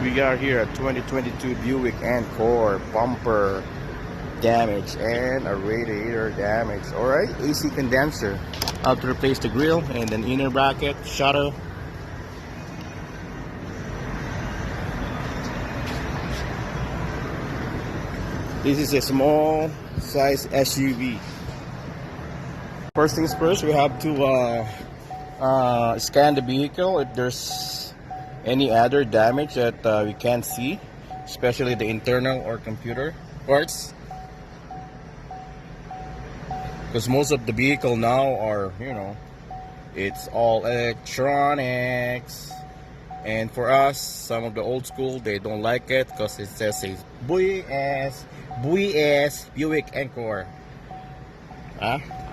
We got here a 2022 Buick Encore bumper damage and a radiator damage. Alright, AC condenser. I have to replace the grill and an inner bracket, shutter. This is a small size SUV. First things first, we have to scan the vehicle if there's any other damage that we can't see, especially the internal or computer parts, because most of the vehicle now are, it's all electronics. And for us, some of the old school, they don't like it because it says a Buick Encore.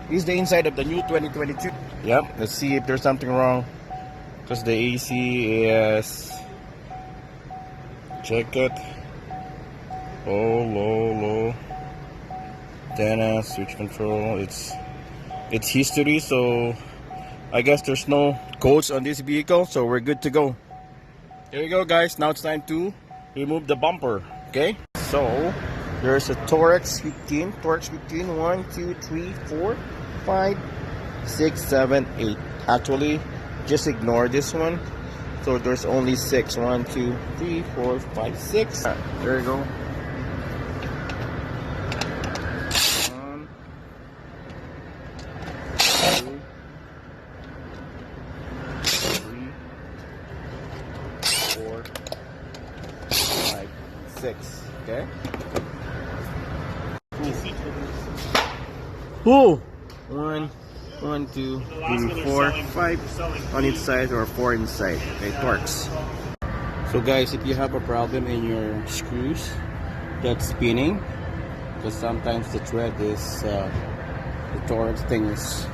This is the inside of the new 2022. Yep, let's see if there's something wrong, because the AC is, check it, low, antenna, switch control, it's history, so I guess there's no codes on this vehicle, so we're good to go. Here we go, guys. Now it's time to remove the bumper. Okay, so there's a Torx 15, 1, 2, 3, 4, 5, 6, 7, 8. Actually, just ignore this one. So there's only 6. 1, 2, 3, 4, 5, 6. There you go. 1, 2, 3, 4, 5, 6. Okay. Ooh. 1, 2, 3, 4, 5 on each side, or 4 inside. Okay, Torx. So guys, if you have a problem in your screws that's spinning, because sometimes the thread is the Torx thing is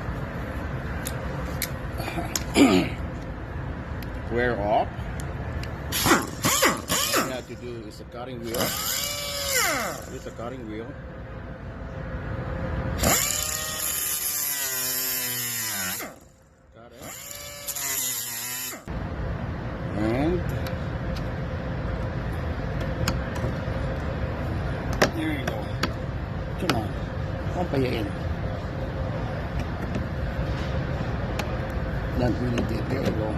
wear off, all you have to do is a cutting wheel. Use a cutting wheel. And there you go. Come on. Pampayain. Not really deep. There you go.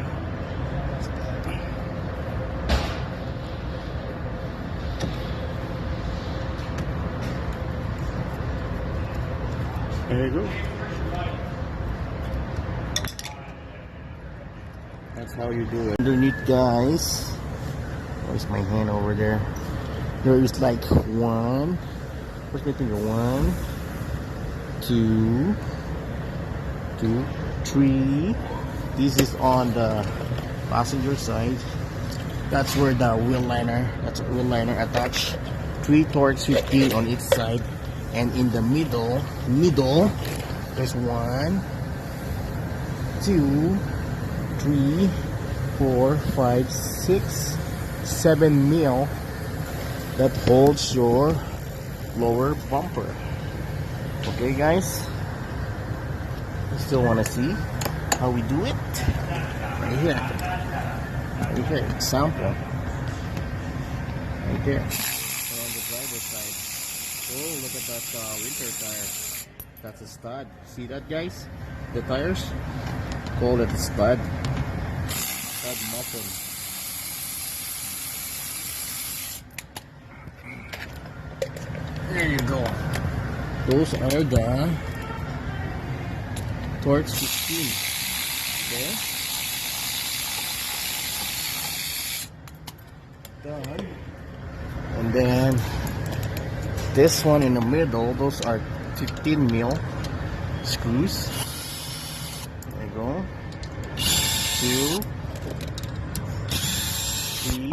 There you go. That's how you do it. Underneath, guys. Where's my hand over there? There is like 1. Where's my finger? 1, 2, 3. This is on the passenger side. That's where the wheel liner. That's a wheel liner attached. 3 Torx 15 on each side, and in the middle, there's 1, 2, 3, 4, 5, 6, 7 mil that holds your lower bumper. Okay, guys, you still want to see how we do it? Right here, example, right here. So on the driver's side, oh, look at that winter tire. That's a stud. See that, guys? The tires, call it a stud. Stud muffin. There you go. Those are the Torx 15. Okay. Done. And then this one in the middle, those are 15 mil screws. There you go. 2, 3,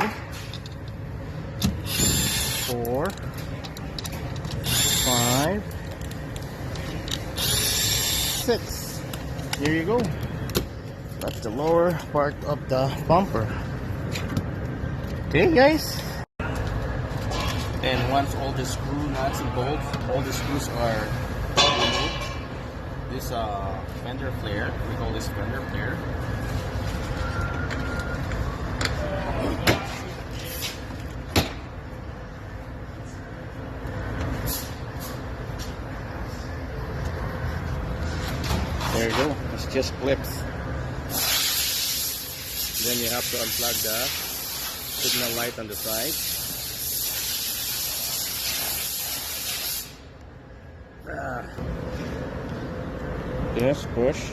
4, 5, 6. Here you go. That's the lower part of the bumper. Okay, guys. And once all the screw nuts and bolts, all the screws are removed, this fender flare, we call this fender flare. just clips. Then you have to unplug the signal light on the side. Yes, push,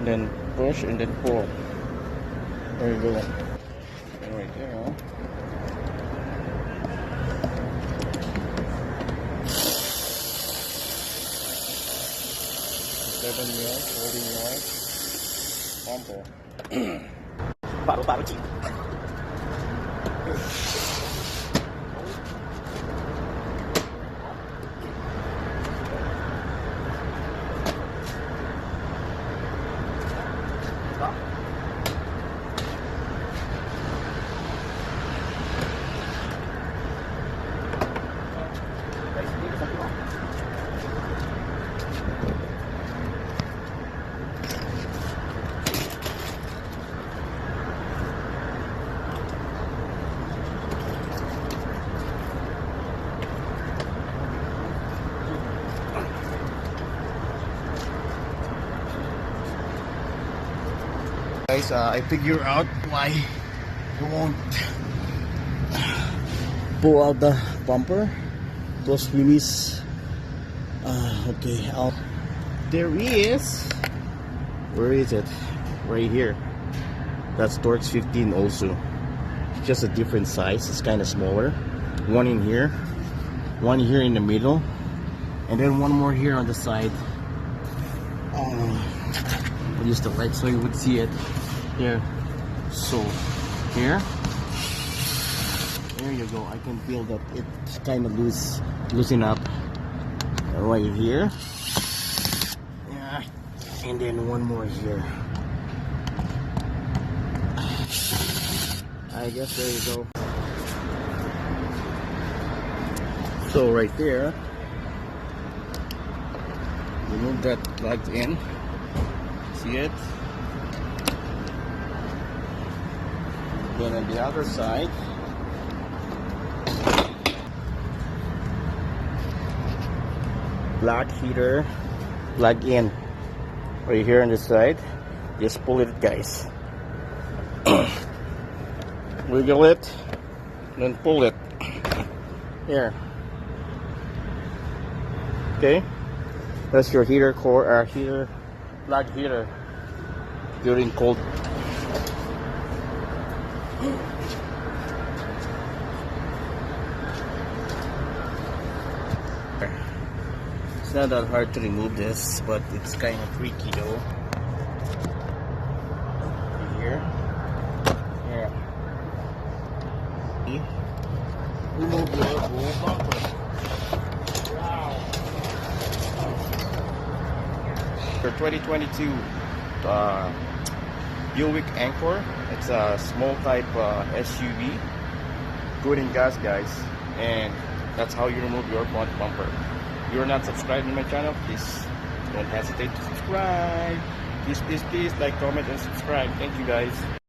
then push, and then pull. There you go. And right there. 7 mil, 40 mil, bumper. Baru-baru sih. Guys, I figure out why you won't pull out the bumper because we miss. Okay, there is. Where is it? Right here. That's Torx 15 also. It's just a different size. It's kind of smaller. One in here, one here in the middle, and then one more here on the side. I'll use the light so you would see it. Here, so here, there you go. I can feel that it's kind of loosen up right here. Yeah, and then one more here. I guess there you go. So right there, remove that plugged in. See it? Then on the other side, black heater plug in right here on the side. Just pull it, guys. Wiggle it, then pull it. Here. Okay, that's your heater core, heater plug heater during cold. It's not that hard to remove this, but it's kind of tricky though. Here. Remove the whole bumper. Wow. For 2022 Buick Encore, it's a small type SUV. Good in gas, guys, and that's how you remove your front bumper. If you're not subscribed to my channel, please don't hesitate to subscribe. Please like, comment, and subscribe. Thank you, guys.